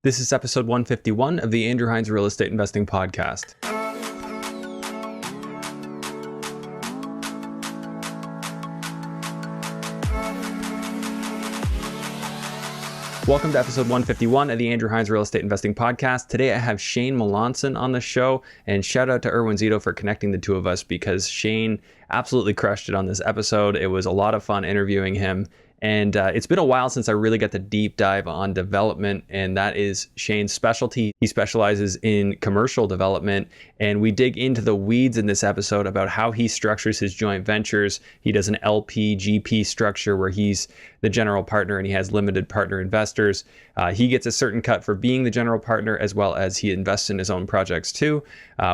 This is episode 151 of the Andrew Hines Real Estate Investing Podcast. Welcome to episode 151 of the Andrew Hines Real Estate Investing Podcast. Today I have Shane Melanson on the show, and shout out to Erwin Zito for connecting the two of us because Shane absolutely crushed it on this episode. It was a lot of fun interviewing him. And it's been a while since I really got the deep dive on development, and that is Shane's specialty. He specializes in commercial development, and we dig into the weeds in this episode about how he structures his joint ventures. He does an LP GP structure where he's the general partner and he has limited partner investors. He gets a certain cut for being the general partner, as well as he invests in his own projects too.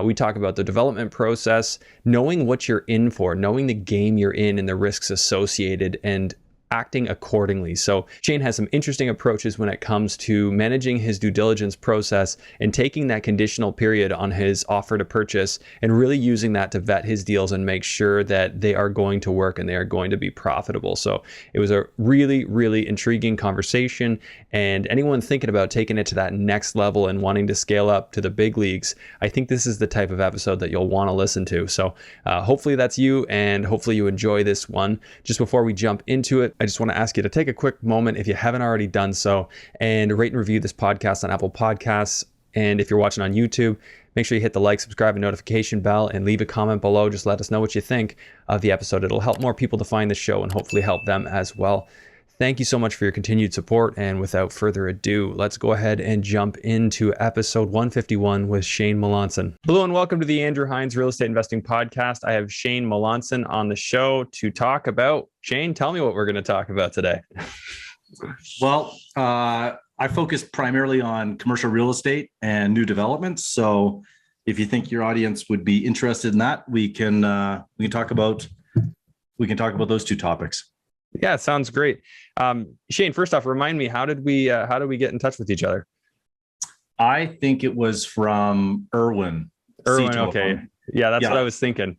We talk about the development process, knowing what you're in for, knowing the game you're in and the risks associated, and acting accordingly. So Shane has some interesting approaches when it comes to managing his due diligence process and taking that conditional period on his offer to purchase and really using that to vet his deals and make sure that they are going to work and they are going to be profitable. So it was a really, really intriguing conversation, and anyone thinking about taking it to that next level and wanting to scale up to the big leagues, I think this is the type of episode that you'll want to listen to. So hopefully that's you, and hopefully you enjoy this one. Just before we jump into it, I just want to ask you to take a quick moment, if you haven't already done so, and rate and review this podcast on Apple Podcasts. And if you're watching on YouTube, make sure you hit the like, subscribe, and notification bell, and leave a comment below. Just let us know what you think of the episode. It'll help more people to find the show and hopefully help them as well. Thank you so much for your continued support. And without further ado, let's go ahead and jump into episode 151 with Shane Melanson. Hello and welcome to the Andrew Hines Real Estate Investing Podcast. I have Shane Melanson on the show to talk about. Shane, tell me what we're going to talk about today. Well, I focus primarily on commercial real estate and new developments. So if you think your audience would be interested in that, we can talk about those two topics. Yeah, sounds great. Shane, first off, remind me, how did we get in touch with each other? I think it was from Erwin. Okay. Yeah, that's what I was thinking.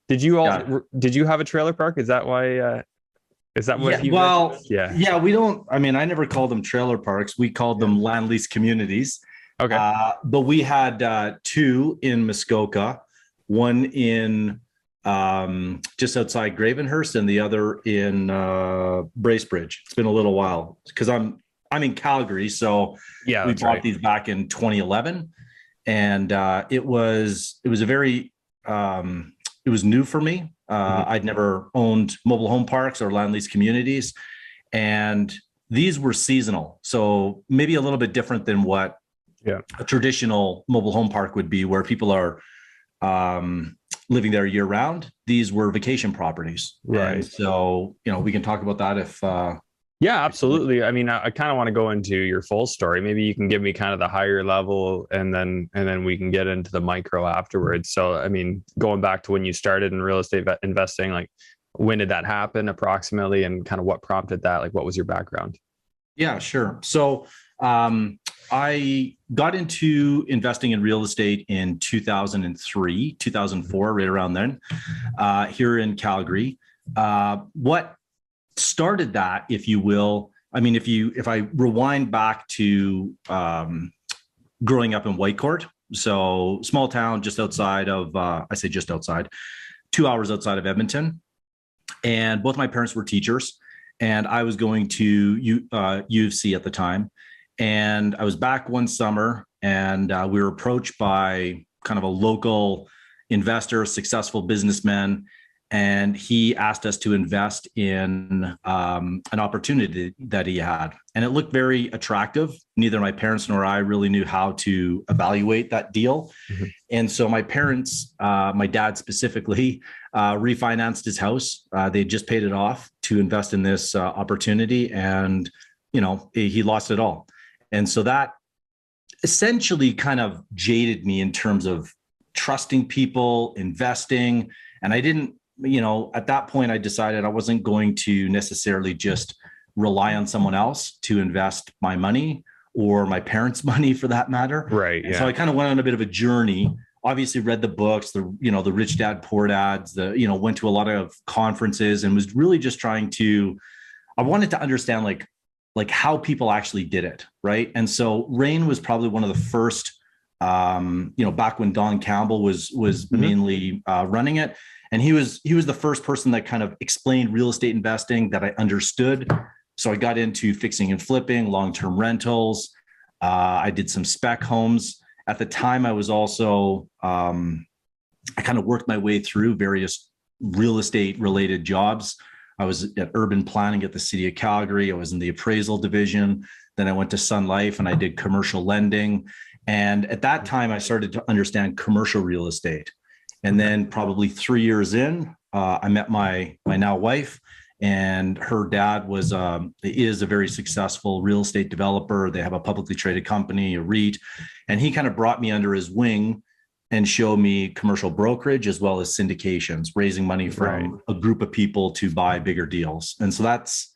Did you have a trailer park? Is that why? Is that what he mentioned? Yeah, we don't, I never called them trailer parks. We called them land lease communities. Okay. But we had two in Muskoka, one in just outside Gravenhurst and the other in Bracebridge. It's been a little while because I'm in Calgary, so yeah, we bought these back in 2011, and it was new for me. I'd never owned mobile home parks or land lease communities, and these were seasonal, so maybe a little bit different than what a traditional mobile home park would be, where people are living there year round. These were vacation properties. Right. And so, we can talk about that if yeah, absolutely. I kind of want to go into your full story. Maybe you can give me kind of the higher level, and then we can get into the micro afterwards. So, going back to when you started in real estate investing, like when did that happen approximately, and kind of what prompted that? Like, what was your background? Yeah, sure. So, I got into investing in real estate in 2003, 2004, right around then, here in Calgary. What started that, if you will, if I rewind back to growing up in Whitecourt, so small town just outside of, 2 hours outside of Edmonton. And both my parents were teachers, and I was going to U of C at the time. And I was back one summer, and we were approached by kind of a local investor, successful businessman, and he asked us to invest in an opportunity that he had. And it looked very attractive. Neither my parents nor I really knew how to evaluate that deal. Mm-hmm. And so my parents, my dad specifically, refinanced his house. They just paid it off to invest in this opportunity, and he lost it all. And so that essentially kind of jaded me in terms of trusting people, investing. And I didn't, at that point, I decided I wasn't going to necessarily just rely on someone else to invest my money, or my parents' money for that matter. Right. Yeah. So I kind of went on a bit of a journey. Obviously read the books, the Rich Dad, Poor Dads, went to a lot of conferences, and was really just I wanted to understand, like, like how people actually did it, right? And so Rain was probably one of the first, back when Don Campbell was mainly running it, and he was the first person that kind of explained real estate investing that I understood. So I got into fixing and flipping, long-term rentals. I did some spec homes. At the time, I was also I kind of worked my way through various real estate related jobs. I was at urban planning at the city of Calgary. I was in the appraisal division. Then I went to Sun Life and I did commercial lending. And at that time, I started to understand commercial real estate. And then probably 3 years in, I met my now wife, and her dad is a very successful real estate developer. They have a publicly traded company, a REIT, and he kind of brought me under his wing and show me commercial brokerage as well as syndications, raising money from a group of people to buy bigger deals. And so that's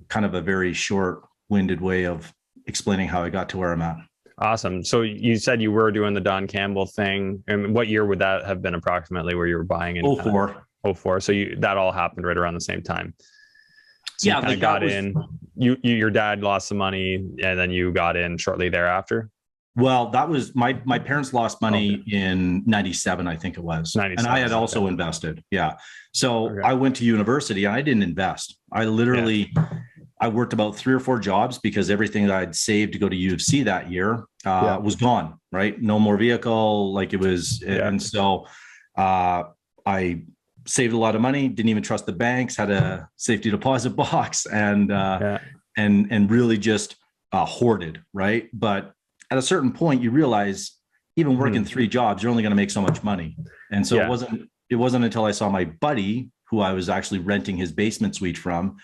kind of a very short-winded way of explaining how I got to where I'm at. Awesome. So you said you were doing the Don Campbell thing. And what year would that have been approximately where you were buying in? 04. 04. So that all happened right around the same time. So yeah, you kind of got in. Your dad lost some money, and then you got in shortly thereafter. Well, that was my parents lost money in 97, I think it was. 97, and I had also invested. Yeah. So I went to university and I didn't invest. I literally, I worked about 3 or 4 jobs because everything that I'd saved to go to U of C that year was gone, right? No more vehicle, like it was. And so I saved a lot of money, didn't even trust the banks, had a safety deposit box, and really just hoarded, right? But at a certain point, you realize even working 3 jobs, you're only going to make so much money. And so it wasn't until I saw my buddy, who I was actually renting his basement suite from,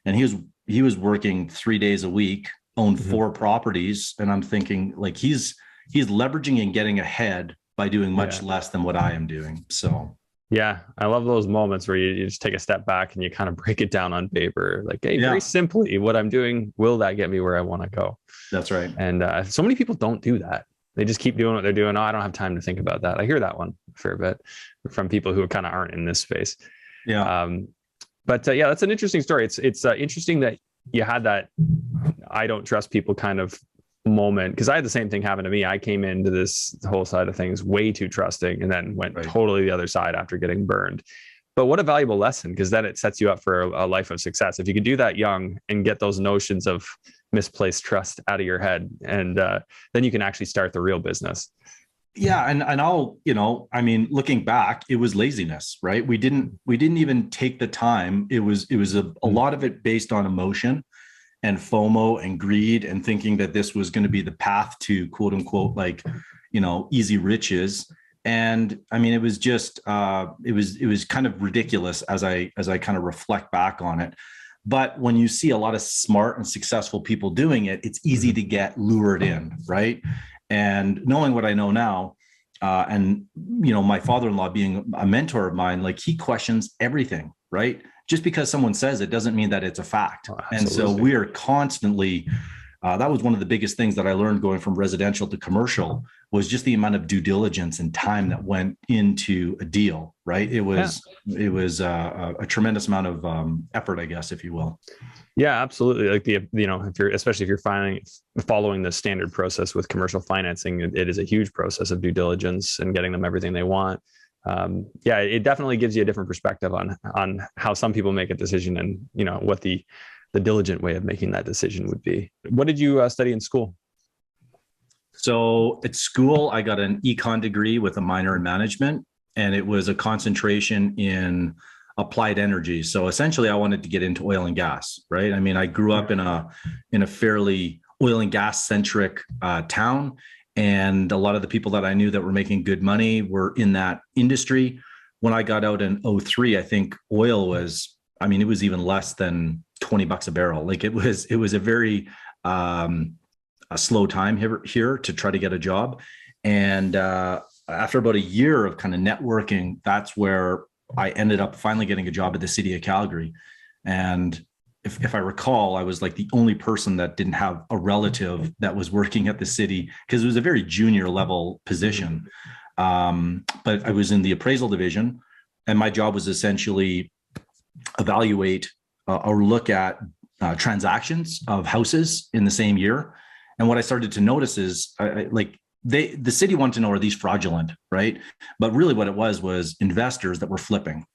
and he was working 3 days a week, owned 4 properties, and I'm thinking like he's leveraging and getting ahead by doing much less than what I am doing. So yeah, I love those moments where you just take a step back and you kind of break it down on paper. Like, hey, very simply, what I'm doing, will that get me where I want to go? That's right. And so many people don't do that. They just keep doing what they're doing. Oh, I don't have time to think about that. I hear that one a fair bit from people who kind of aren't in this space. Yeah. But that's an interesting story. It's interesting that you had that I don't trust people kind of moment, because I had the same thing happen to me. I came into this whole side of things way too trusting, and then went totally the other side after getting burned. But what a valuable lesson, because then it sets you up for a life of success. If you could do that young and get those notions of misplaced trust out of your head, and then you can actually start the real business. Yeah. And I'll, I mean, looking back, it was laziness, right? We didn't even take the time. It was a lot of it based on emotion and FOMO and greed, and thinking that this was going to be the path to quote unquote, like, easy riches. And I mean, it was just, it was kind of ridiculous as I kind of reflect back on it. But when you see a lot of smart and successful people doing it, it's easy to get lured in, right? And knowing what I know now, and my father-in-law being a mentor of mine, like he questions everything, right? Just because someone says it doesn't mean that it's a fact. Oh, and so we are constantly, that was one of the biggest things that I learned going from residential to commercial, was just the amount of due diligence and time that went into a deal, right? It was a tremendous amount of effort, I guess, if you will. Yeah, absolutely. Like especially if you're following the standard process with commercial financing, it is a huge process of due diligence and getting them everything they want. It definitely gives you a different perspective on how some people make a decision, and what the diligent way of making that decision would be. What did you study in school? So at school, I got an econ degree with a minor in management, and it was a concentration in applied energy. So essentially I wanted to get into oil and gas, right? I mean, I grew up in a fairly oil and gas centric town. And a lot of the people that I knew that were making good money were in that industry. When I got out in 03, I think oil was, it was even less than $20 a barrel. Like it was a very a slow time here to try to get a job. And after about a year of kind of networking, that's where I ended up finally getting a job at the city of Calgary. And if I recall, I was like the only person that didn't have a relative that was working at the city, because it was a very junior level position. But I was in the appraisal division, and my job was essentially evaluate or look at transactions of houses in the same year. And what I started to notice is the city wanted to know, are these fraudulent, right? But really what it was investors that were flipping.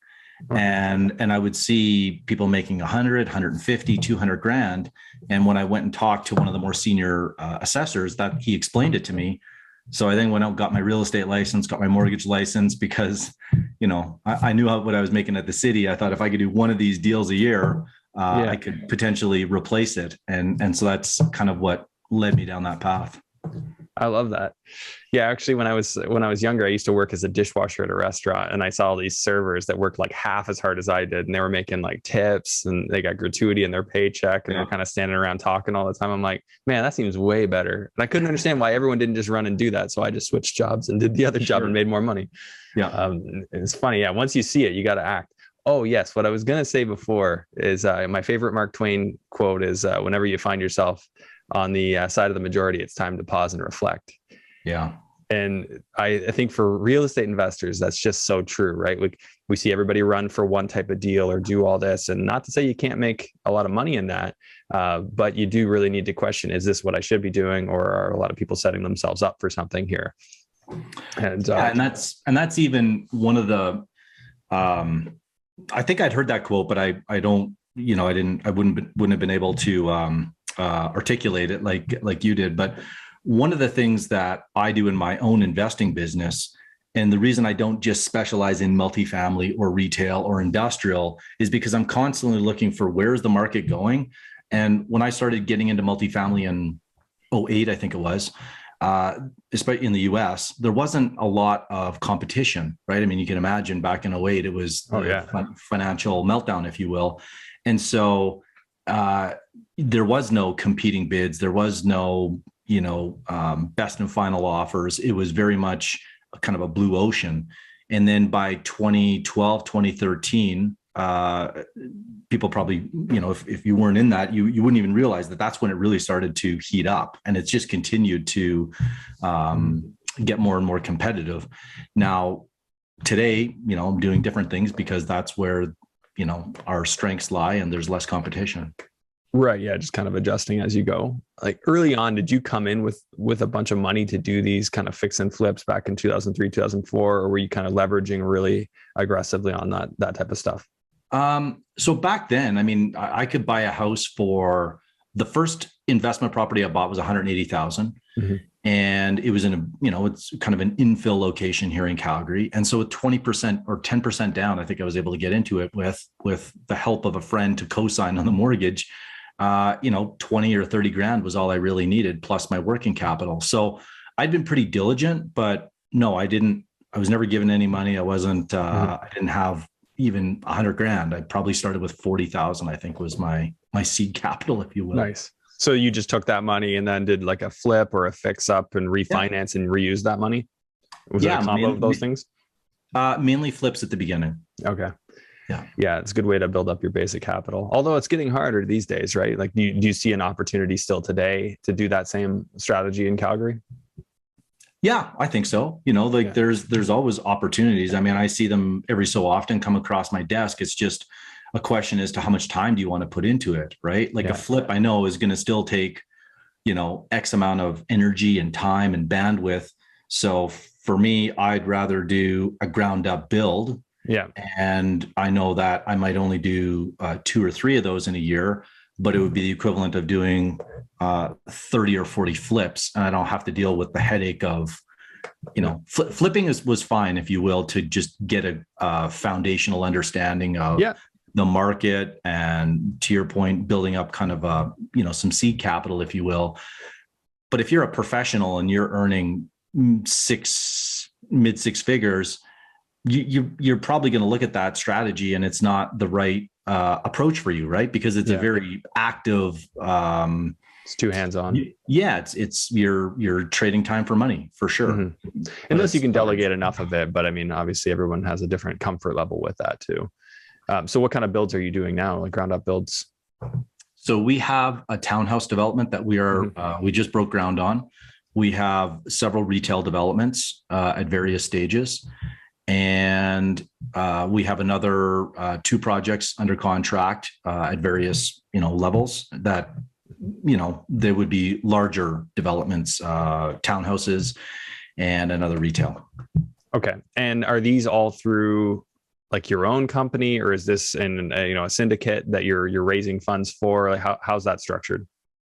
And I would see people making 100, 150, 200 grand. And when I went and talked to one of the more senior assessors, that he explained it to me. So I then went out, got my real estate license, got my mortgage license, because, I knew what I was making at the city. I thought if I could do one of these deals a year, I could potentially replace it. And so that's kind of what led me down that path. I love that. Yeah, actually, when I was younger, I used to work as a dishwasher at a restaurant, and I saw all these servers that worked like half as hard as I did, and they were making like tips, and they got gratuity in their paycheck, and they're kind of standing around talking all the time. I'm like, man, that seems way better. And I couldn't understand why everyone didn't just run and do that. So I just switched jobs and did the other job and made more money. Yeah, it's funny. Yeah, once you see it, you got to act. Oh yes, what I was gonna say before is my favorite Mark Twain quote is, "Whenever you find yourself on the side of the majority, it's time to pause and reflect." Yeah. And I think for real estate investors, that's just so true, right? Like we see everybody run for one type of deal or do all this, and not to say you can't make a lot of money in that, but you do really need to question, is this what I should be doing? Or are a lot of people setting themselves up for something here? And that's even one of the, I think I'd heard that quote, but I wouldn't have been able to, articulate it like you did. But one of the things that I do in my own investing business, and the reason I don't just specialize in multifamily or retail or industrial, is because I'm constantly looking for where's the market going. And when I started getting into multifamily in 2008, I think it was, especially in the US, there wasn't a lot of competition, right? I mean, you can imagine back in 2008, it was financial meltdown, if you will. And so there was no competing bids. There was no, best and final offers. It was very much kind of a blue ocean. And then by 2012, 2013, people probably, if you weren't in that, you wouldn't even realize that that's when it really started to heat up. And it's just continued to get more and more competitive. Now, today, I'm doing different things because that's where, our strengths lie, and there's less competition. Right. Yeah. Just kind of adjusting as you go. Like early on, did you come in with a bunch of money to do these kind of fix and flips back in 2003, 2004, or were you kind of leveraging really aggressively on that type of stuff? So back then, I mean, I could buy a house for the first investment property I bought was 180,000. Mm-hmm. And it was in it's kind of an infill location here in Calgary. And so with 20% or 10% down, I think I was able to get into it with the help of a friend to co-sign on the mortgage. 20 or 30 grand was all I really needed, plus my working capital. So I'd been pretty diligent, but no, I was never given any money. I wasn't, I didn't have even 100 grand. I probably started with 40,000, I think was my seed capital, if you will. Nice. So you just took that money and then did like a flip or a fix up and refinance and reuse that money? Was it a combo of those things? Mainly flips at the beginning. Okay. Yeah. It's a good way to build up your basic capital. Although it's getting harder these days, right? Like, do you see an opportunity still today to do that same strategy in Calgary? Yeah, I think so. There's always opportunities. I mean, I see them every so often come across my desk. It's just a question as to how much time do you want to put into it, right? Like a flip, I know is going to still take, X amount of energy and time and bandwidth. So for me, I'd rather do a ground up build. Yeah. And I know that I might only do 2 or 3 of those in a year, but it would be the equivalent of doing 30 or 40 flips. And I don't have to deal with the headache of, flipping was fine, if you will, to just get a foundational understanding of the market, and to your point, building up kind of some seed capital, if you will. But if you're a professional and you're earning mid 6 figures, you're probably going to look at that strategy and it's not the right approach for you, right? Because it's a very active. It's too hands-on. It's you're trading time for money for sure. Mm-hmm. Unless you can delegate enough of it, but I mean, obviously, everyone has a different comfort level with that too. So, what kind of builds are you doing now? Like ground up builds? So we have a townhouse development that we just broke ground on. We have several retail developments at various stages. And we have another 2 projects under contract at various, levels that, they would be larger developments, townhouses, and another retail. Okay. And are these all through like your own company, or is this in a syndicate that you're raising funds for? Like how's that structured?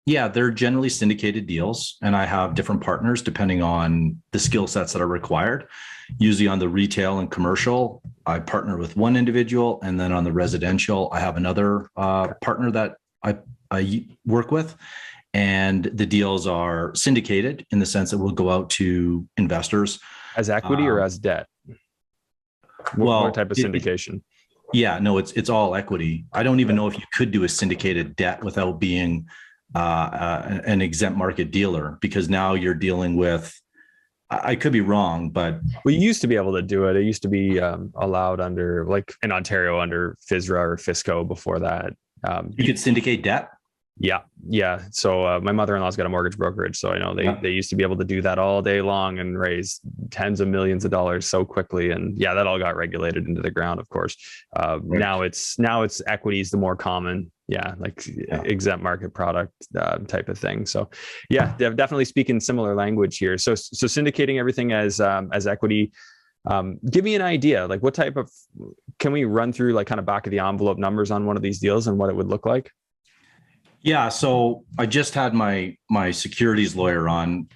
Yeah, they're generally syndicated deals, and I have different partners depending on the skill sets that are required. Usually on the retail and commercial, I partner with one individual, and then on the residential, I have another partner that I work with. And the deals are syndicated in the sense that we'll go out to investors. As equity or as debt? What type of syndication? No, it's all equity. I don't even know if you could do a syndicated debt without being an exempt market dealer, because now you're dealing with, I could be wrong, but you used to be able to do it. It used to be allowed under, like in Ontario, under FSRA or FSCO before that. You could syndicate debt? Yeah. So my mother-in-law's got a mortgage brokerage, so I know they used to be able to do that all day long and raise tens of millions of dollars so quickly. And yeah, that all got regulated into the ground, of course. Right. Now it's equities, the more common, exempt market product type of thing. So yeah, they're definitely speaking similar language here. So syndicating everything as equity. Give me an idea, like what type of, can we run through like kind of back of the envelope numbers on one of these deals and what it would look like? Yeah, so I just had my securities lawyer on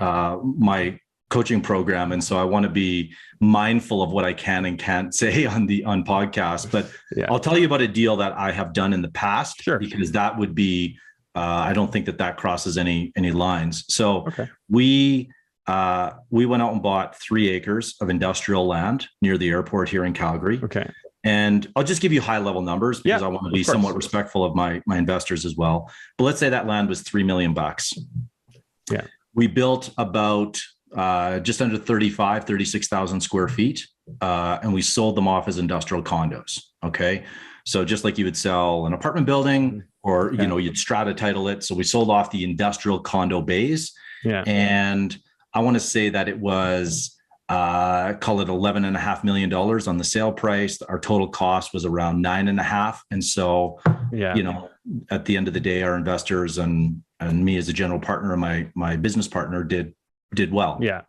my coaching program, and so I want to be mindful of what I can and can't say on podcasts. But I'll tell you about a deal that I have done in the past, because that would be I don't think that crosses any lines. So we went out and bought 3 acres of industrial land near the airport here in Calgary. Okay. And I'll just give you high level numbers because I want to be somewhat respectful of my investors as well. But let's say that land was $3 million. Yeah. We built about just under 36,000 square feet. And we sold them off as industrial condos. Okay. So just like you would sell an apartment building or, you'd strata title it. So we sold off the industrial condo bays. Yeah. And I want to say that it was, call it $11.5 million on the sale price. Our total cost was around 9.5. And so, at the end of the day, our investors and me as a general partner and my business partner did well. Yeah.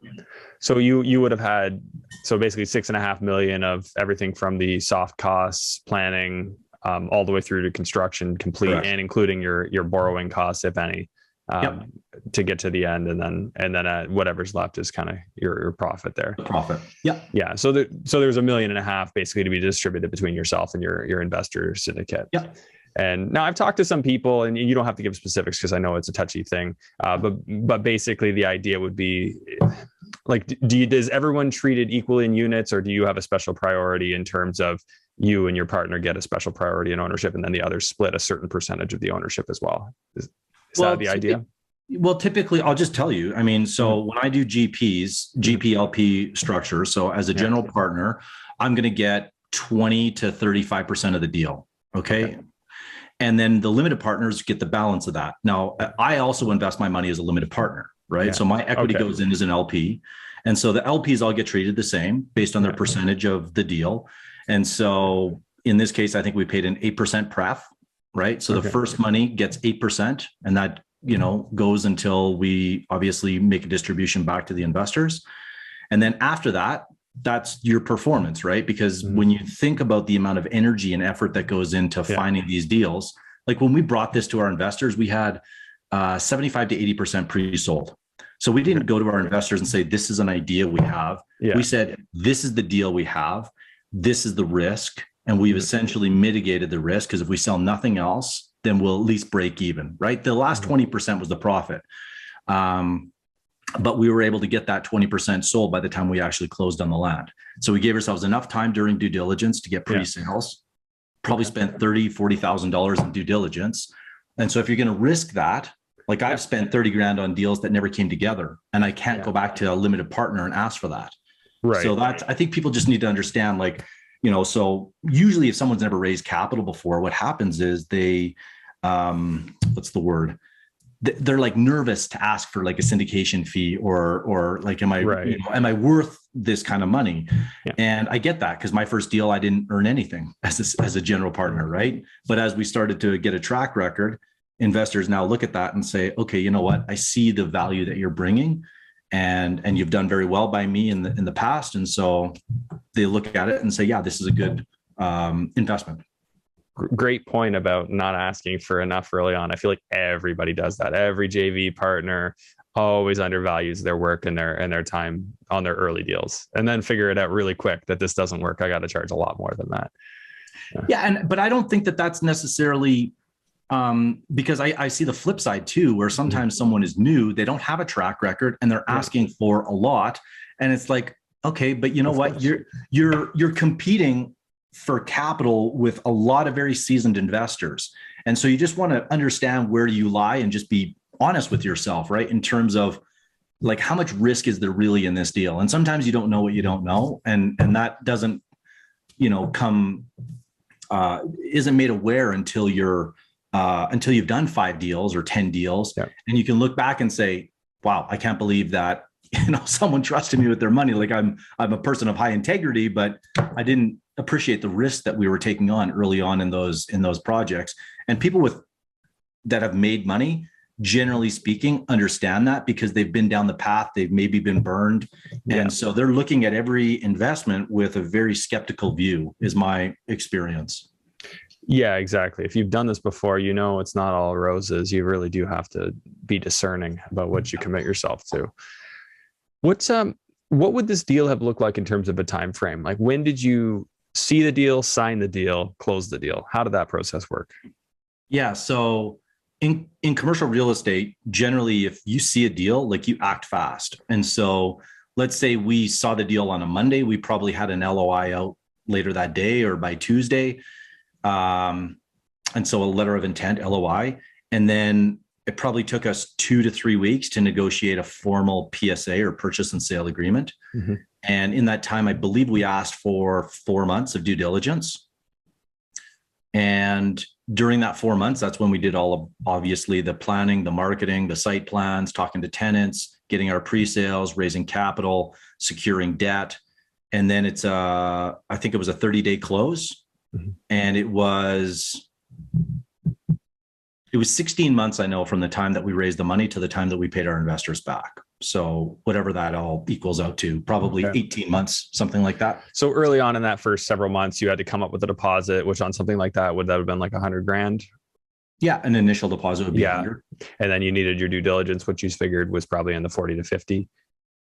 So you would have had, so basically 6.5 million of everything from the soft costs, planning, all the way through to construction complete. Correct. And including your borrowing costs, if any. To get to the end, and then whatever's left is kind of your profit there. Profit. Yeah. So there's $1.5 million basically to be distributed between yourself and your investor syndicate. Yeah. And now I've talked to some people, and you don't have to give specifics because I know it's a touchy thing. But basically the idea would be like, does everyone treat it equally in units, or do you have a special priority in terms of you and your partner get a special priority in ownership, and then the others split a certain percentage of the ownership as well? Is that the idea? Well, typically, I'll just tell you. I mean, so when I do GPLP structure, so as a general partner, I'm going to get 20 to 35% of the deal. Okay. And then the limited partners get the balance of that. Now, I also invest my money as a limited partner, right? Yeah. So my equity goes in as an LP. And so the LPs all get treated the same based on their percentage of the deal. And so in this case, I think we paid an 8% pref, right? So the first money gets 8%, and that goes until we obviously make a distribution back to the investors. And then after that, that's your performance, right? Because when you think about the amount of energy and effort that goes into finding these deals, like when we brought this to our investors, we had 75 to 80% pre-sold. So we didn't go to our investors and say, this is an idea we have. We said, this is the deal we have. This is the risk. And we've essentially mitigated the risk, because if we sell nothing else, then we'll at least break even, right? The last 20% was the profit. But we were able to get that 20% sold by the time we actually closed on the land. So we gave ourselves enough time during due diligence to get pre-sales, probably spent $30,000, $40,000 in due diligence. And so if you're going to risk that, like I've spent 30 grand on deals that never came together, and I can't go back to a limited partner and ask for that. Right. So that's, I think people just need to understand, like, so usually if someone's never raised capital before, what happens is they, what's the word? they're like nervous to ask for like a syndication fee or like, am I, Right. am I worth this kind of money? Yeah. And I get that because my first deal, I didn't earn anything as a general partner. Right. But as we started to get a track record, investors now look at that and say, okay, you know what? I see the value that you're bringing and you've done very well by me in the past. And so they look at it and say, yeah, this is a good investment. Great point about not asking for enough early on. I feel like everybody does that. Every JV partner always undervalues their work and their time on their early deals, and then figure it out really quick that this doesn't work. I got to charge a lot more than that. But I don't think that that's necessarily because I see the flip side too, where sometimes someone is new, they don't have a track record, and they're asking for a lot, and it's like, okay, but you know what? You're competing for capital with a lot of very seasoned investors. And so you just want to understand where you lie and just be honest with yourself, right? In terms of like, how much risk is there really in this deal? And sometimes you don't know what you don't know. And that doesn't, come, isn't made aware until you've done 5 deals or 10 deals. Yeah. And you can look back and say, wow, I can't believe that, someone trusted me with their money. Like I'm a person of high integrity, but I didn't appreciate the risk that we were taking on early on in those projects. And people that have made money, generally speaking, understand that because they've been down the path, they've maybe been burned. Yeah. And so they're looking at every investment with a very skeptical view, is my experience. Yeah, exactly. If you've done this before, it's not all roses. You really do have to be discerning about what you commit yourself to. What would this deal have looked like in terms of a time frame? Like, when did you see the deal, sign the deal, close the deal? How did that process work? Yeah. So in commercial real estate, generally, if you see a deal, like, you act fast. And so let's say we saw the deal on a Monday, we probably had an LOI out later that day or by Tuesday. And so a letter of intent, LOI, and then it probably took us 2 to 3 weeks to negotiate a formal PSA or purchase and sale agreement. Mm-hmm. And in that time, I believe we asked for 4 months of due diligence. And during that 4 months, that's when we did all of, obviously, the planning, the marketing, the site plans, talking to tenants, getting our pre-sales, raising capital, securing debt. And then I think it was a 30-day close. Mm-hmm. And it was 16 months, I know, from the time that we raised the money to the time that we paid our investors back. So whatever that all equals out to, probably 18 months, something like that. So early on in that first several months, you had to come up with a deposit, which on something like that, would that have been like $100,000? Yeah, an initial deposit would be 100. And then you needed your due diligence, which you figured was probably in the 40 to 50.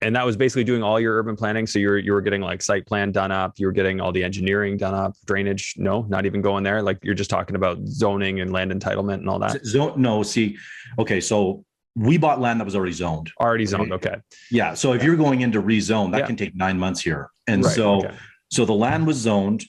And that was basically doing all your urban planning. So you were getting like site plan done up. You were getting all the engineering done up, drainage. No, not even going there. Like, you're just talking about zoning and land entitlement and all that. No, see, okay. So we bought land that was already zoned. Zoned. Okay. Yeah. So if you're going into rezone, that can take 9 months here. And so the land was zoned,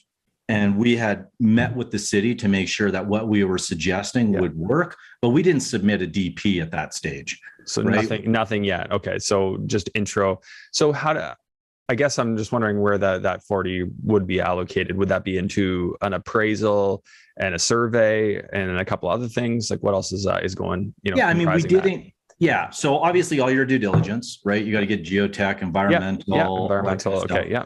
and we had met with the city to make sure that what we were suggesting would work, but we didn't submit a DP at that stage. So nothing yet. Okay. So just intro. So I guess I'm just wondering where that 40 would be allocated. Would that be into an appraisal and a survey and a couple other things? Like, what else is going, Yeah. I mean, we didn't. That? Yeah. So obviously all your due diligence, right? You got to get geotech, environmental. Okay. Yeah.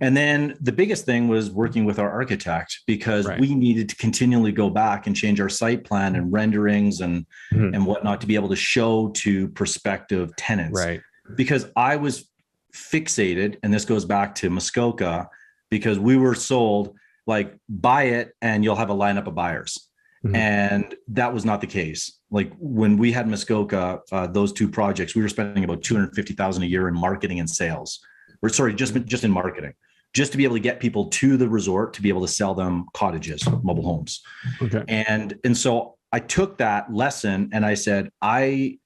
And then the biggest thing was working with our architect, because we needed to continually go back and change our site plan and renderings and whatnot to be able to show to prospective tenants. Right. Because I was fixated, and this goes back to Muskoka, because we were sold like, buy it and you'll have a lineup of buyers. Mm-hmm. And that was not the case. Like, when we had Muskoka, those 2 projects, we were spending about $250,000 a year in marketing and sales. Or sorry, just in marketing, just to be able to get people to the resort, to be able to sell them cottages, mobile homes. Okay. And so I took that lesson and I said, I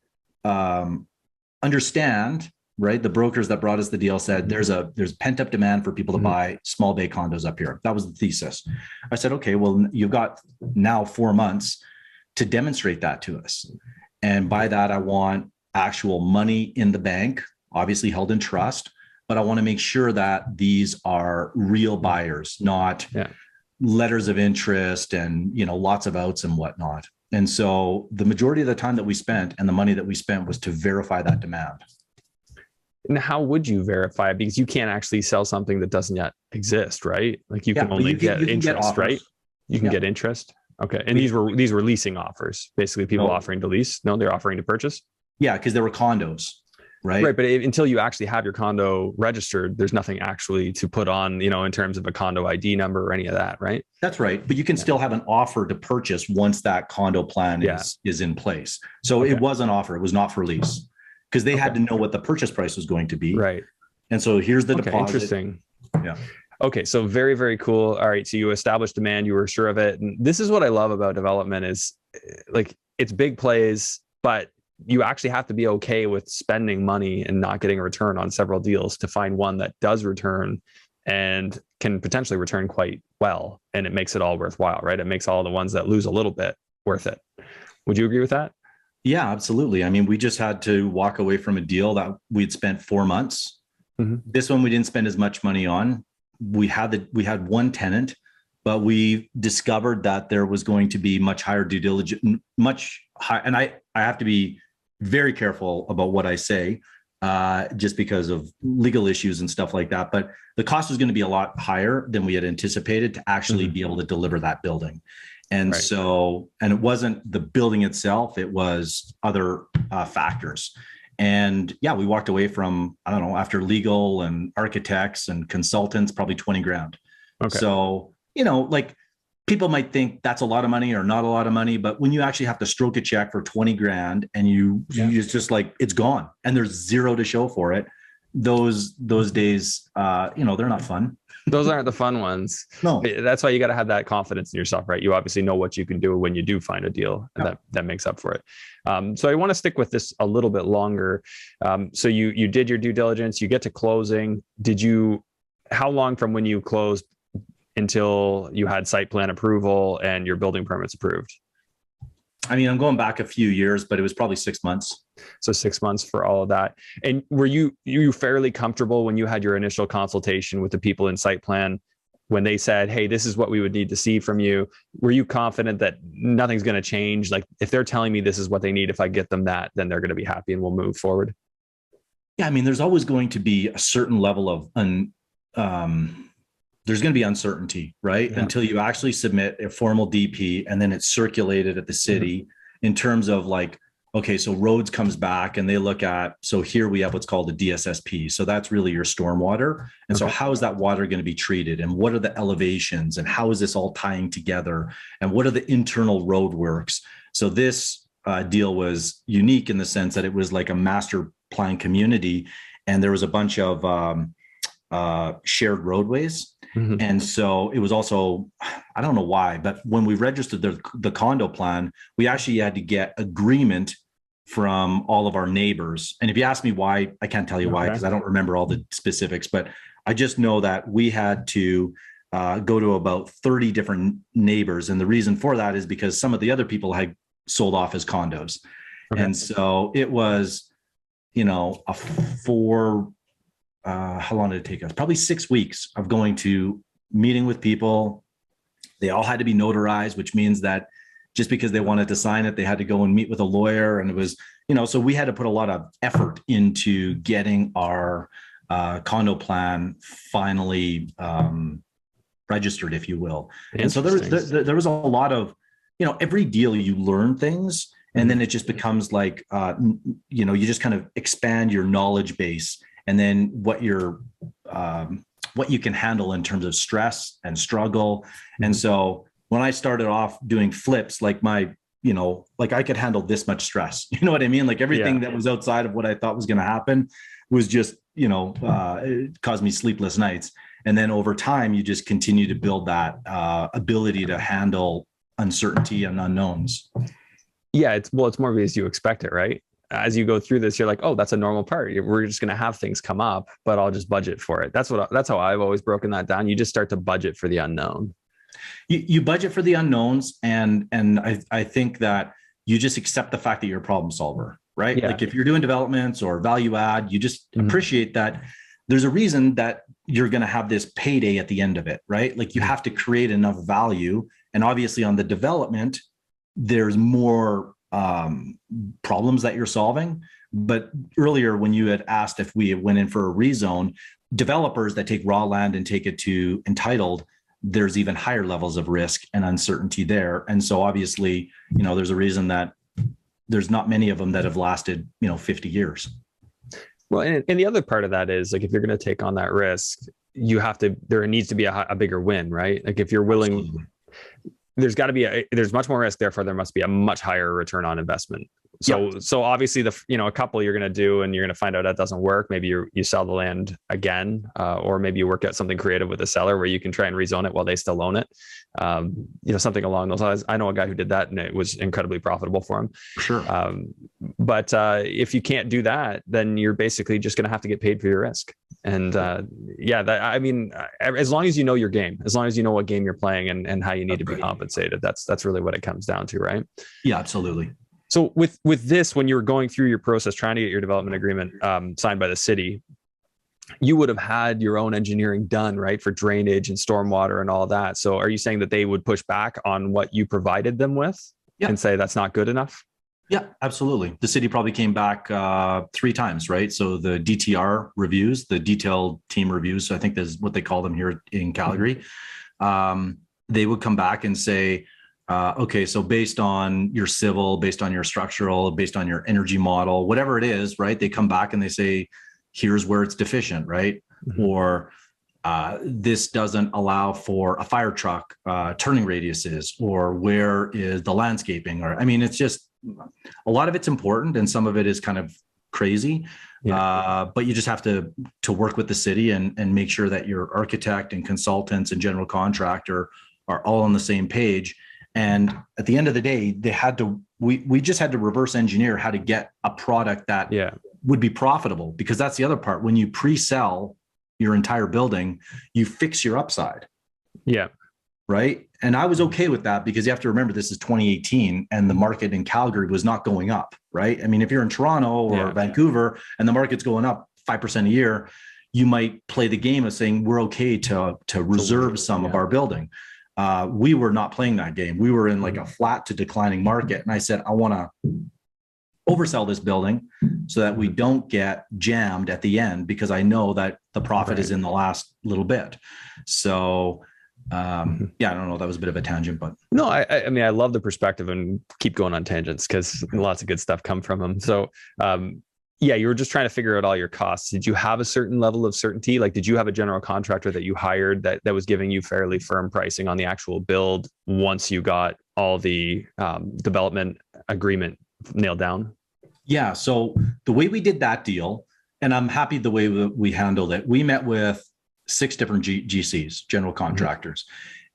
understand, right? The brokers that brought us the deal said there's pent up demand for people to buy small bay condos up here. That was the thesis. I said, okay, well, you've got now 4 months to demonstrate that to us. And by that, I want actual money in the bank, obviously held in trust, but I want to make sure that these are real buyers, not letters of interest and, lots of outs and whatnot. And so the majority of the time that we spent and the money that we spent was to verify that demand. And how would you verify it? Because you can't actually sell something that doesn't yet exist, right? Like you can only get interest, right? You can get interest. Okay. And these were leasing offers, basically people offering to lease. No, they're offering to purchase. Yeah, because there were condos, right? Right. But until you actually have your condo registered, there's nothing actually to put on, in terms of a condo ID number or any of that, right? That's right. But you can still have an offer to purchase once that condo plan is in place. So it was an offer. It was not for lease because they had to know what the purchase price was going to be. Right. And so here's the deposit. Interesting. Yeah. Okay. So very, very cool. All right. So you established demand, you were sure of it. And this is what I love about development is like it's big plays, but you actually have to be okay with spending money and not getting a return on several deals to find one that does return and can potentially return quite well. And it makes it all worthwhile, right? It makes all the ones that lose a little bit worth it. Would you agree with that? Yeah, absolutely. I mean, we just had to walk away from a deal that we'd spent 4 months. Mm-hmm. This one we didn't spend as much money on. We had one tenant, but we discovered that there was going to be much higher due diligence, much higher. And I have to be very careful about what I say, just because of legal issues and stuff like that. But the cost was going to be a lot higher than we had anticipated to actually be able to deliver that building. And so, and it wasn't the building itself, it was other factors. And yeah, we walked away from, I don't know, after legal and architects and consultants, probably 20 grand. Okay. So, like people might think that's a lot of money or not a lot of money, but when you actually have to stroke a check for 20 grand and you just like, it's gone and there's zero to show for it. Those days, they're not fun. Those aren't the fun ones. No, that's why you got to have that confidence in yourself, right? You obviously know what you can do when you do find a deal, and that makes up for it. So I want to stick with this a little bit longer. So you did your due diligence, you get to closing. How long from when you closed until you had site plan approval and your building permits approved? I mean, I'm going back a few years, but it was probably 6 months. So 6 months for all of that. And were you fairly comfortable when you had your initial consultation with the people in site plan, when they said, hey, this is what we would need to see from you? Were you confident that nothing's going to change? Like if they're telling me this is what they need, if I get them that, then they're going to be happy and we'll move forward? Yeah. I mean, there's always going to be a certain level of there's going to be uncertainty, right? Yeah. Until you actually submit a formal DP and then it's circulated at the city in terms of like, okay, so roads comes back and they look at, so here we have what's called a DSSP. So that's really your stormwater. And so how is that water going to be treated? And what are the elevations? And how is this all tying together? And what are the internal road works? So this deal was unique in the sense that it was like a master plan community. And there was a bunch of shared roadways. Mm-hmm. And so it was also, I don't know why, but when we registered the condo plan, we actually had to get agreement from all of our neighbors. And if you ask me why, I can't tell you why, because I don't remember all the specifics, but I just know that we had to go to about 30 different neighbors. And the reason for that is because some of the other people had sold off as condos. Okay. And so it was, how long did it take us? Probably 6 weeks of going to meeting with people. They all had to be notarized, which means that just because they wanted to sign it, they had to go and meet with a lawyer. And it was, so we had to put a lot of effort into getting our condo plan finally registered, if you will. And so there was a lot of, every deal you learn things, and then it just becomes like, you just kind of expand your knowledge base. And then what you can handle in terms of stress and struggle. And so when I started off doing flips, like I could handle this much stress, you know what I mean? Like everything that was outside of what I thought was going to happen was just, it caused me sleepless nights. And then over time, you just continue to build that ability to handle uncertainty and unknowns. Yeah. It's more because you expect it, right? As you go through this, you're like, oh, that's a normal part. We're just going to have things come up, but I'll just budget for it. That's how I've always broken that down. You just start to budget for the unknown. You budget for the unknowns. And I think that you just accept the fact that you're a problem solver, right? Yeah. Like if you're doing developments or value add, you just appreciate that there's a reason that you're going to have this payday at the end of it, right? Like you have to create enough value. And obviously on the development, there's more problems that you're solving. But earlier, when you had asked if we went in for a rezone, developers that take raw land and take it to entitled, there's even higher levels of risk and uncertainty there. And so obviously, there's a reason that there's not many of them that have lasted, 50 years. Well, and the other part of that is, like, if you're going to take on that risk, there needs to be a bigger win, right? Like, if you're willing, absolutely, there's much more risk, therefore there must be a much higher return on investment. So obviously a couple you're going to do, and you're going to find out that doesn't work. Maybe you sell the land again, or maybe you work out something creative with the seller where you can try and rezone it while they still own it. Something along those lines. I know a guy who did that, and it was incredibly profitable for him. Sure. But if you can't do that, then you're basically just going to have to get paid for your risk. And as long as you know your game, as long as you know what game you're playing and how you need to be compensated, that's really what it comes down to, right? Yeah, absolutely. So with this, when you were going through your process, trying to get your development agreement signed by the city, you would have had your own engineering done, right, for drainage and stormwater and all that. So are you saying that they would push back on what you provided them with and say that's not good enough? Yeah, absolutely. The city probably came back 3 times, right? So the DTR reviews, the detailed team reviews, so I think that's what they call them here in Calgary. They would come back and say, okay, so based on your civil, based on your structural, based on your energy model, whatever it is, right? They come back and they say, here's where it's deficient, right? Mm-hmm. Or this doesn't allow for a fire truck turning radiuses, or where is the landscaping? Or, it's just, a lot of it's important and some of it is kind of crazy. Yeah. But you just have to work with the city and make sure that your architect and consultants and general contractor are all on the same page. And at the end of the day, we just had to reverse engineer how to get a product that would be profitable, because that's the other part. When you pre-sell your entire building, you fix your upside. Yeah. Right. And I was okay with that, because you have to remember, this is 2018 and the market in Calgary was not going up. Right. If you're in Toronto or Vancouver and the market's going up 5% a year, you might play the game of saying we're okay to reserve some of our building. We were not playing that game. We were in like a flat to declining market. And I said, I want to oversell this building so that we don't get jammed at the end, because I know that the profit is in the last little bit. So, I don't know. That was a bit of a tangent, but no, I love the perspective, and keep going on tangents because lots of good stuff come from them. So, you were just trying to figure out all your costs. Did you have a certain level of certainty? Like, did you have a general contractor that you hired that was giving you fairly firm pricing on the actual build once you got all the development agreement nailed down? Yeah. So the way we did that deal, and I'm happy the way we handled it, we met with 6 different GCs, general contractors,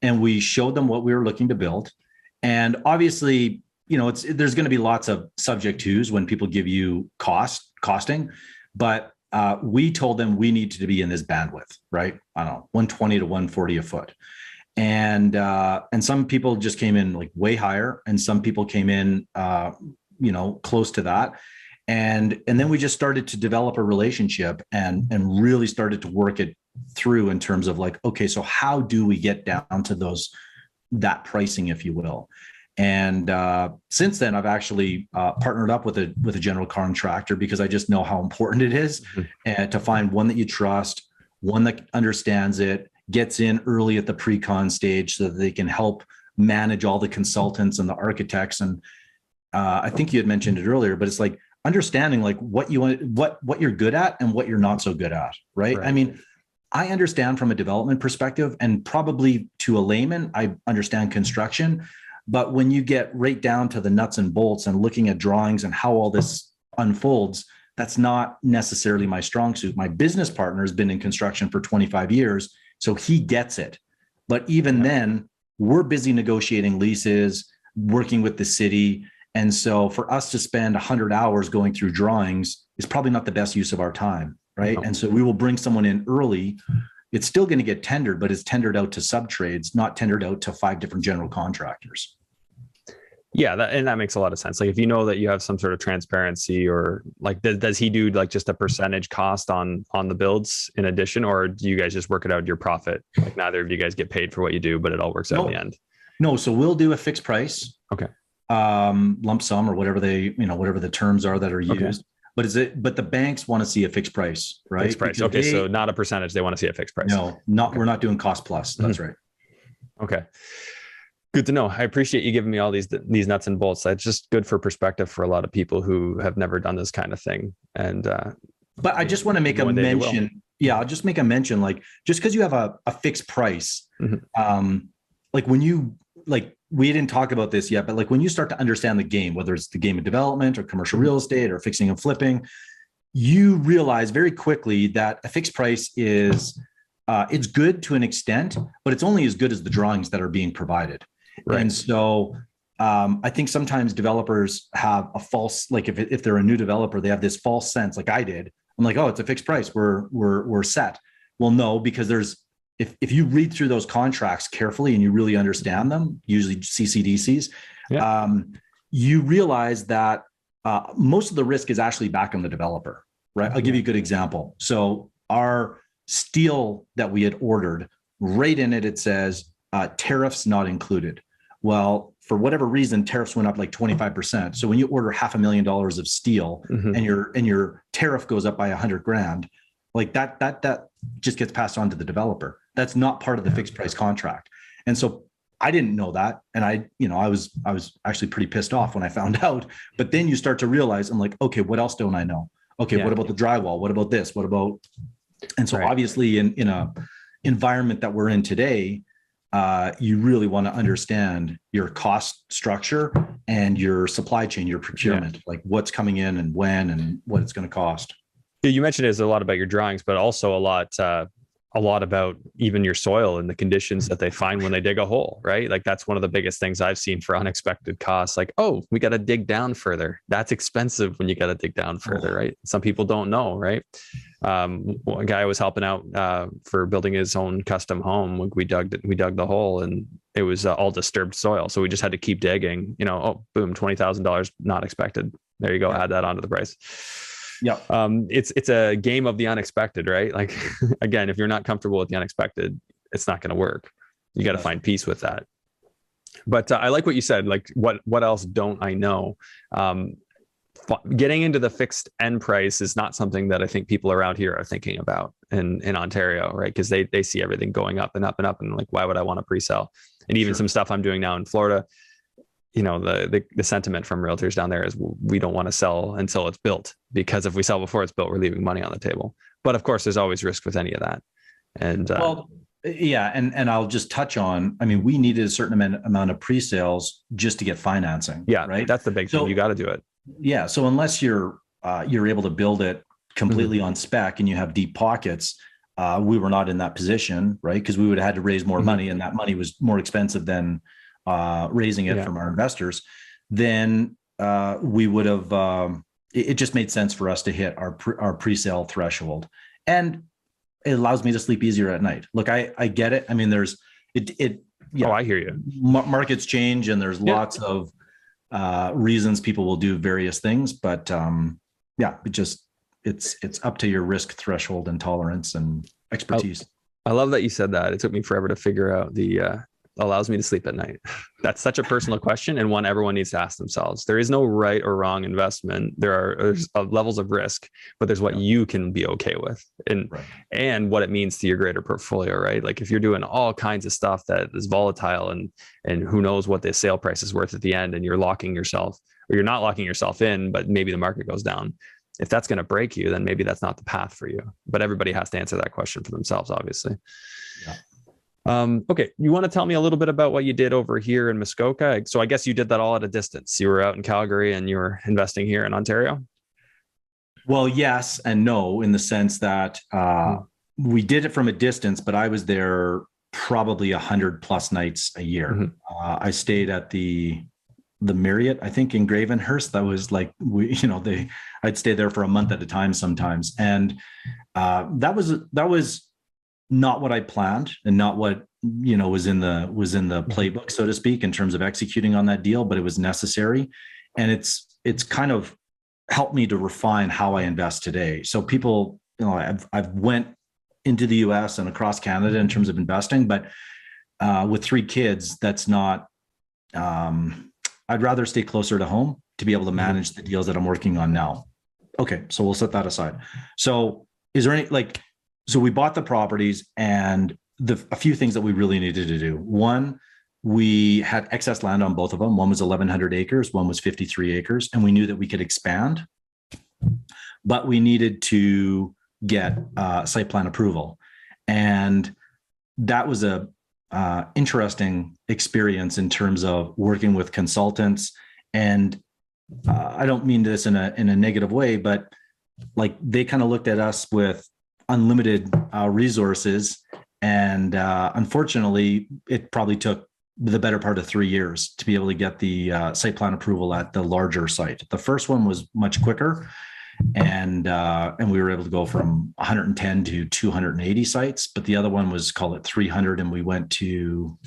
and we showed them what we were looking to build. And obviously, there's going to be lots of subject tos when people give you costing, but we told them we needed to be in this bandwidth, right? I don't know, 120 to 140 a foot. And some people just came in like way higher, and some people came in, close to that. And then we just started to develop a relationship and really started to work it through in terms of like, okay, so how do we get down to that pricing, if you will? And since then, I've actually partnered up with a general contractor, because I just know how important it is to find one that you trust, one that understands it, gets in early at the pre-con stage so that they can help manage all the consultants and the architects. And I think you had mentioned it earlier, but it's like understanding like what you're good at and what you're not so good at, right? I understand from a development perspective, and probably to a layman, I understand construction. But when you get right down to the nuts and bolts and looking at drawings and how all this unfolds, that's not necessarily my strong suit. My business partner has been in construction for 25 years, so he gets it. But even then, we're busy negotiating leases, working with the city. And so for us to spend 100 hours going through drawings is probably not the best use of our time, right? No. And so we will bring someone in early. It's still going to get tendered, but it's tendered out to sub-trades, not tendered out to 5 different general contractors. Yeah, that makes a lot of sense. Like, if you know that you have some sort of transparency, or like, does he do like just a percentage cost on the builds in addition, or do you guys just work it out your profit? Like, neither of you guys get paid for what you do, but it all works out in the end. No, so we'll do a fixed price. Okay. lump sum or whatever whatever the terms are that are used. Okay. But the banks want to see a fixed price, right? Fixed price. Because Okay. So not a percentage. They want to see a fixed price. No, we're not doing cost plus. That's right. Okay. Good to know. I appreciate you giving me all these nuts and bolts. It's just good for perspective for a lot of people who have never done this kind of thing. And but I just want to make a mention. Yeah, I'll just make a mention. Like, just because you have a fixed price, like when you we didn't talk about this yet, but like when you start to understand the game, whether it's the game of development or commercial real estate or fixing and flipping, you realize very quickly that a fixed price is it's good to an extent, but it's only as good as the drawings that are being provided. Right. And so I think sometimes developers have a false, like if they're a new developer, they have this false sense, like I did. I'm like, oh, it's a fixed price. We're set. Well, no, because if you read through those contracts carefully and you really understand them, usually CCDCs, you realize that most of the risk is actually back on the developer, right? I'll give you a good example. So our steel that we had ordered, right in it, it says tariffs not included. Well, for whatever reason, tariffs went up like 25%. So when you order $500,000 of steel and your tariff goes up by $100,000, like that just gets passed on to the developer. That's not part of the fixed price contract. And so I didn't know that. And I was actually pretty pissed off when I found out. But then you start to realize, I'm like, okay, what else don't I know? Okay, what about the drywall? What about this? What about? And so obviously in a environment that we're in today, you really want to understand your cost structure and your supply chain, your procurement, like what's coming in and when and what it's going to cost. You mentioned it's a lot about your drawings, but also a lot about even your soil and the conditions that they find when they dig a hole, right? Like that's one of the biggest things I've seen for unexpected costs. Like, oh, we got to dig down further. That's expensive when you got to dig down further, right? Some people don't know, right? One guy was helping out for building his own custom home. We dug the hole and it was all disturbed soil. So we just had to keep digging, oh, boom, $20,000 not expected. There you go. Add that onto the price. Yeah. It's a game of the unexpected, right? Like, again, if you're not comfortable with the unexpected, it's not going to work. You got to find peace with that. But I like what you said. Like, what else don't I know? Getting into the fixed end price is not something that I think people around here are thinking about in Ontario, right? Because they see everything going up and up and up, and like, why would I want to pre-sell? And even some stuff I'm doing now in Florida, the sentiment from realtors down there is we don't want to sell until it's built, because if we sell before it's built, we're leaving money on the table. But of course, there's always risk with any of that. And and I'll just touch on, we needed a certain amount of pre-sales just to get financing. Yeah, right. That's the big thing. You got to do it. Yeah. So unless you're able to build it completely on spec and you have deep pockets, we were not in that position, right? Because we would have had to raise more money, and that money was more expensive than raising it from our investors. Then we would have. It just made sense for us to hit our pre-sale threshold, and it allows me to sleep easier at night. Look, I get it. There's it. Yeah. Oh, I hear you. Markets change, and there's lots of reasons people will do various things, but it's up to your risk threshold and tolerance and expertise. I love that you said that. It took me forever to figure out the allows me to sleep at night. That's such a personal question, and one everyone needs to ask themselves. There is no right or wrong investment. There's levels of risk, but there's what you can be okay with, and what it means to your greater portfolio, right? Like if you're doing all kinds of stuff that is volatile and who knows what the sale price is worth at the end, and you're locking yourself, or you're not locking yourself in, but maybe the market goes down. If that's going to break you, then maybe that's not the path for you. But everybody has to answer that question for themselves, obviously. Yeah. Okay. You want to tell me a little bit about what you did over here in Muskoka? So I guess you did that all at a distance. You were out in Calgary and you were investing here in Ontario. Well, yes and no, in the sense that we did it from a distance, but I was there probably 100+ nights a year. I stayed at the Marriott, I think, in Gravenhurst. That was like, I'd stay there for a month at a time sometimes. And that was not what I planned, and not what was in the playbook, so to speak, in terms of executing on that deal, but it was necessary. And it's kind of helped me to refine how I invest today. So people, I've went into the US and across Canada in terms of investing, but with 3 kids, that's not I'd rather stay closer to home to be able to manage the deals that I'm working on now. Okay, so we'll set that aside. So is there any so we bought the properties, and a few things that we really needed to do. One, we had excess land on both of them. One was 1,100 acres, one was 53 acres, and we knew that we could expand, but we needed to get site plan approval. And that was a interesting experience in terms of working with consultants. And I don't mean this in a negative way, but like they kind of looked at us with unlimited resources. And unfortunately, it probably took the better part of 3 years to be able to get the site plan approval at the larger site. The first one was much quicker. And we were able to go from 110 to 280 sites, but the other one was, call it 300, and we went to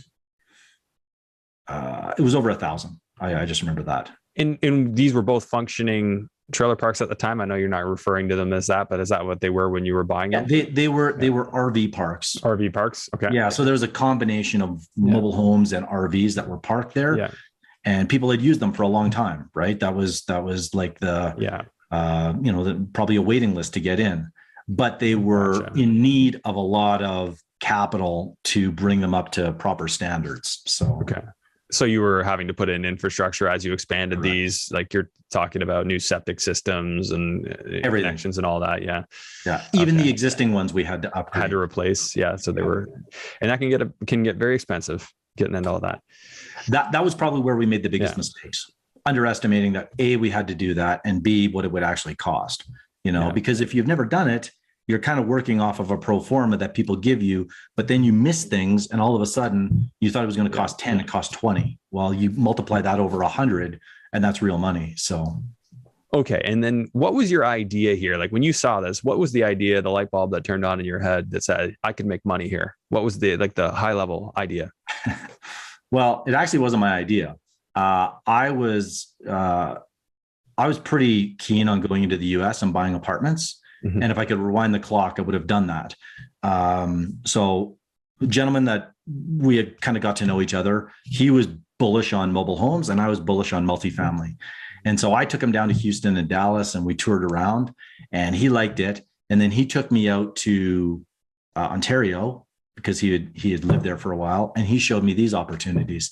it was over 1,000. I just remember that. And these were both functioning trailer parks at the time. I know you're not referring to them as that, but is that what they were when you were buying them? Yeah, they were RV parks. RV parks. Okay. Yeah. So there was a combination of mobile homes and RVs that were parked there. Yeah. And people had used them for a long time, right? That was like the probably a waiting list to get in, but they were in need of a lot of capital to bring them up to proper standards. So okay. So you were having to put in infrastructure as you expanded these, like you're talking about new septic systems and everything, connections and all that. Yeah. Yeah. Even the existing ones we had to upgrade. Had to replace. Yeah. So they were, and that can get very expensive getting into all that. That was probably where we made the biggest mistakes, underestimating that A, we had to do that, and B, what it would actually cost, because if you've never done it, you're kind of working off of a pro forma that people give you, but then you miss things. And all of a sudden you thought it was going to cost 10, it cost 20. Well, you multiply that over 100 and that's real money. So. Okay. And then what was your idea here? Like when you saw this, what was the idea, the light bulb that turned on in your head that said, I could make money here? What was the high level idea? Well, it actually wasn't my idea. I was pretty keen on going into the US and buying apartments. Mm-hmm. And if I could rewind the clock, I would have done that. So the gentleman that we had kind of got to know each other, he was bullish on mobile homes and I was bullish on multifamily. And so I took him down to Houston and Dallas and we toured around and he liked it. And then he took me out to Ontario because he had lived there for a while, and he showed me these opportunities.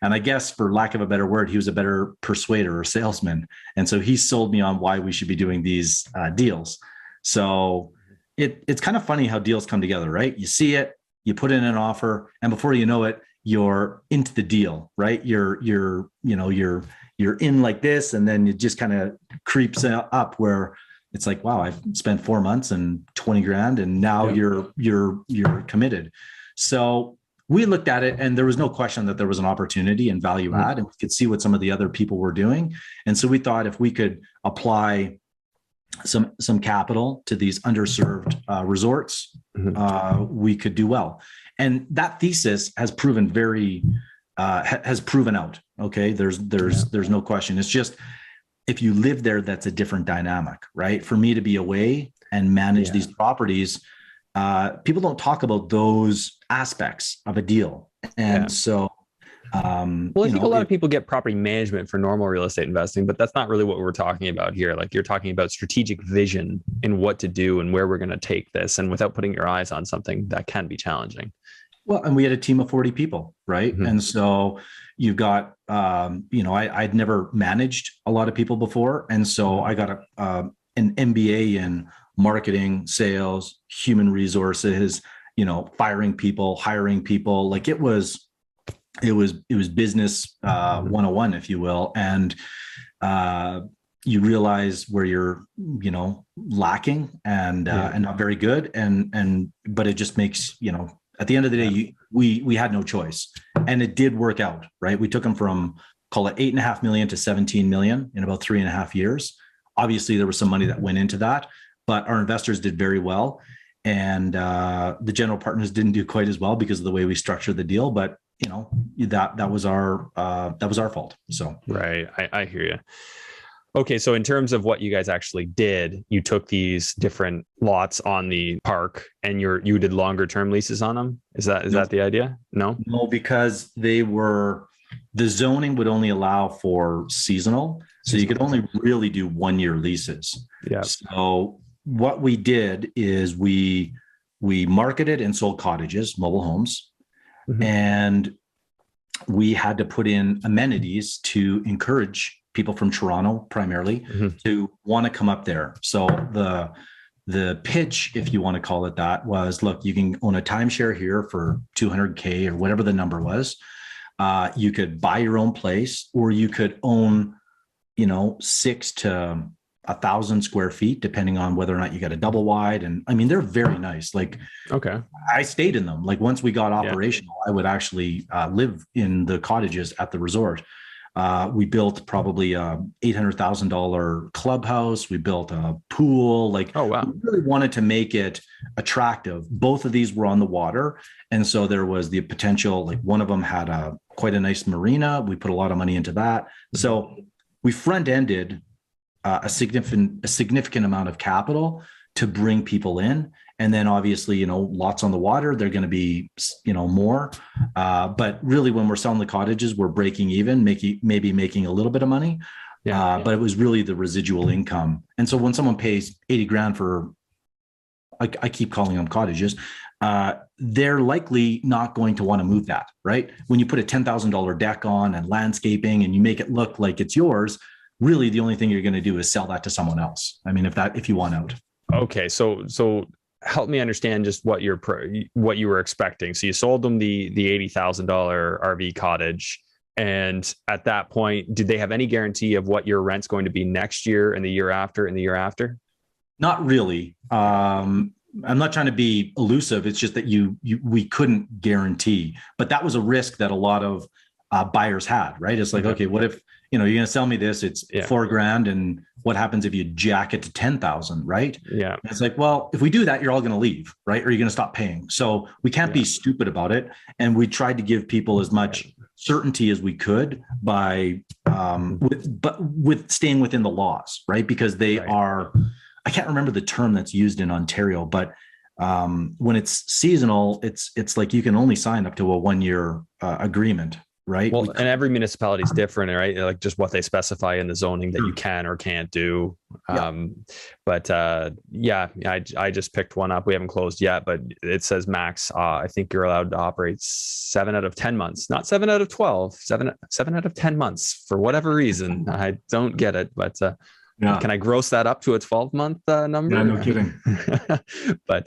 And I guess, for lack of a better word, he was a better persuader or salesman. And so he sold me on why we should be doing these deals. So it's kind of funny how deals come together, right? You see it, you put in an offer, and before you know it, you're into the deal, right? You're in like this, and then it just kind of creeps up where it's like, wow, I've spent 4 months and 20 grand, and now you're committed. So we looked at it and there was no question that there was an opportunity and value add, and we could see what some of the other people were doing. And so we thought if we could apply some capital to these underserved resorts, we could do well. And that thesis has proven has proven out. Okay. There's no question. It's just, if you live there, that's a different dynamic, right? For me to be away and manage these properties, people don't talk about those aspects of a deal. And so, well, I think a lot of people get property management for normal real estate investing, but that's not really what we're talking about here. Like you're talking about strategic vision in what to do and where we're going to take this. And without putting your eyes on something, that can be challenging. Well, and we had a team of 40 people, right? Mm-hmm. And so you've got, I'd never managed a lot of people before. And so I got an MBA in marketing, sales, human resources, firing people, hiring people. Like it was business 101, if you will. And you realize where you're, lacking and not very good. But it just makes, at the end of the day, we had no choice, and it did work out, right? We took them from, call it 8.5 million to 17 million in about 3.5 years. Obviously there was some money that went into that, but our investors did very well. And the general partners didn't do quite as well because of the way we structured the deal, but that was our fault. So, right. I hear you. Okay. So in terms of what you guys actually did, you took these different lots on the park and you did longer term leases on them. Is that the idea? No, because they were the zoning would only allow for seasonal. So you could only really do 1-year leases. Yeah. So what we did is we marketed and sold cottages, mobile homes, and we had to put in amenities to encourage people from Toronto primarily to want to come up there. So the pitch, if you want to call it that, was, look, you can own a timeshare here for $200K or whatever the number was. You could buy your own place, or you could own, 6 to 1,000 square feet, depending on whether or not you got a double wide. And I mean, they're very nice. Like, okay, I stayed in them. Like, once we got operational, I would actually live in the cottages at the resort. We built probably a $800,000 clubhouse. We built a pool. Like, oh wow, we really wanted to make it attractive. Both of these were on the water, and so there was the potential. Like, one of them had quite a nice marina. We put a lot of money into that. So we front ended a significant amount of capital to bring people in. And then obviously, lots on the water, they're going to be, more. But really, when we're selling the cottages, we're breaking even, maybe making a little bit of money. But it was really the residual income. And so when someone pays 80 grand for, I keep calling them cottages, they're likely not going to want to move that, right? When you put a $10,000 deck on and landscaping and you make it look like it's yours, really the only thing you're going to do is sell that to someone else. I mean, if you want out. Okay. So help me understand just what you were expecting. So you sold them the $80,000 RV cottage. And at that point, did they have any guarantee of what your rent's going to be next year and the year after and the year after? Not really. I'm not trying to be elusive. It's just that we couldn't guarantee, but that was a risk that a lot of buyers had, right? It's like, okay, what if, you're going to sell me this, it's $4,000. And what happens if you jack it to 10,000, right? Yeah. And it's like, well, if we do that, you're all going to leave, right? Or you're going to stop paying. So we can't be stupid about it. And we tried to give people as much certainty as we could by, with staying within the laws, right? Because they are, I can't remember the term that's used in Ontario, but when it's seasonal, it's like you can only sign up to a 1-year agreement. Right. Well, and every municipality is different, right? Like just what they specify in the zoning that you can or can't do. I just picked one up. We haven't closed yet, but it says max. I think you're allowed to operate 7 out of 10 months, not 7 out of 12, 7 out of 10 months for whatever reason. I don't get it, but can I gross that up to a 12-month number? Yeah, no kidding. But,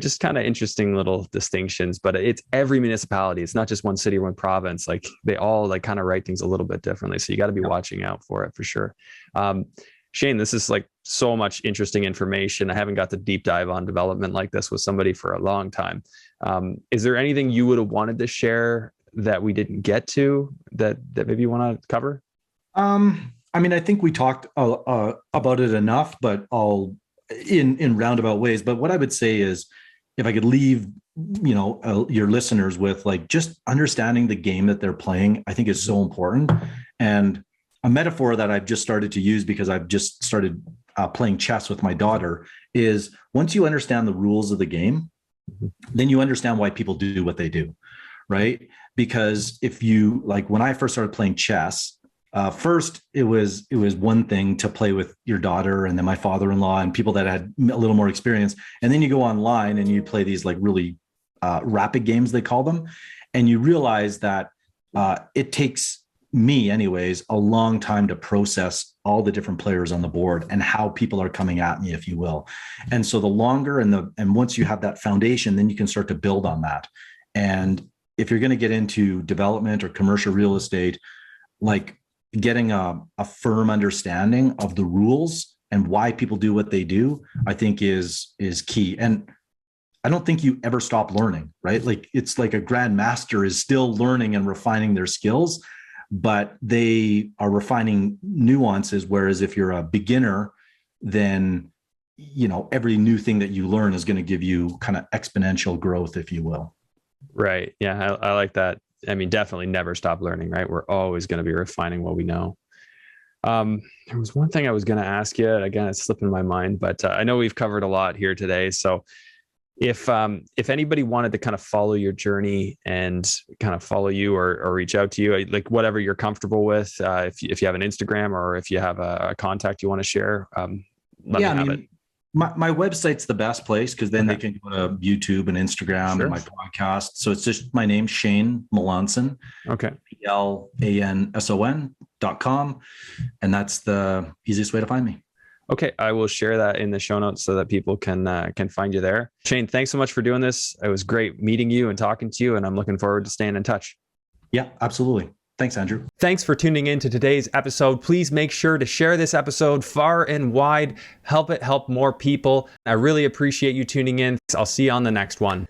just kind of interesting little distinctions, but it's every municipality. It's not just one city or one province. Like they all like kind of write things a little bit differently. So you got to be watching out for it for sure. Shane, this is like so much interesting information. I haven't got the deep dive on development like this with somebody for a long time. Is there anything you would have wanted to share that we didn't get to that maybe you want to cover? I mean, I think we talked about it enough, but all in roundabout ways. But what I would say is, if I could leave, your listeners with like just understanding the game that they're playing, I think is so important. And a metaphor that I've just started to use because I've just started playing chess with my daughter is, once you understand the rules of the game, then you understand why people do what they do, right? Because if you, like, when I first started playing chess, first, it was one thing to play with your daughter and then my father-in-law and people that had a little more experience. And then you go online and you play these like really rapid games, they call them. And you realize that it takes me anyways, a long time to process all the different players on the board and how people are coming at me, if you will. And so the longer and once you have that foundation, then you can start to build on that. And if you're going to get into development or commercial real estate, like, getting a firm understanding of the rules and why people do what they do, I think is key. And I don't think you ever stop learning, right? Like, it's like a grandmaster is still learning and refining their skills, but they are refining nuances. Whereas if you're a beginner, then, every new thing that you learn is going to give you kind of exponential growth, if you will. Right. Yeah. I like that. I mean, definitely never stop learning, right? We're always going to be refining what we know. There was one thing I was going to ask you. Again, it's slipping my mind, but I know we've covered a lot here today. So If anybody wanted to kind of follow your journey and kind of follow you or reach out to you, like whatever you're comfortable with, if you have an Instagram or if you have a contact you want to share, let me have it. My website's the best place because then they can go to YouTube and Instagram and my podcast. So it's just my name, Shane Melanson. Okay. PLANSON.com. And that's the easiest way to find me. Okay, I will share that in the show notes so that people can find you there. Shane, thanks so much for doing this. It was great meeting you and talking to you, and I'm looking forward to staying in touch. Yeah, absolutely. Thanks, Andrew. Thanks for tuning in to today's episode. Please make sure to share this episode far and wide. Help it help more people. I really appreciate you tuning in. I'll see you on the next one.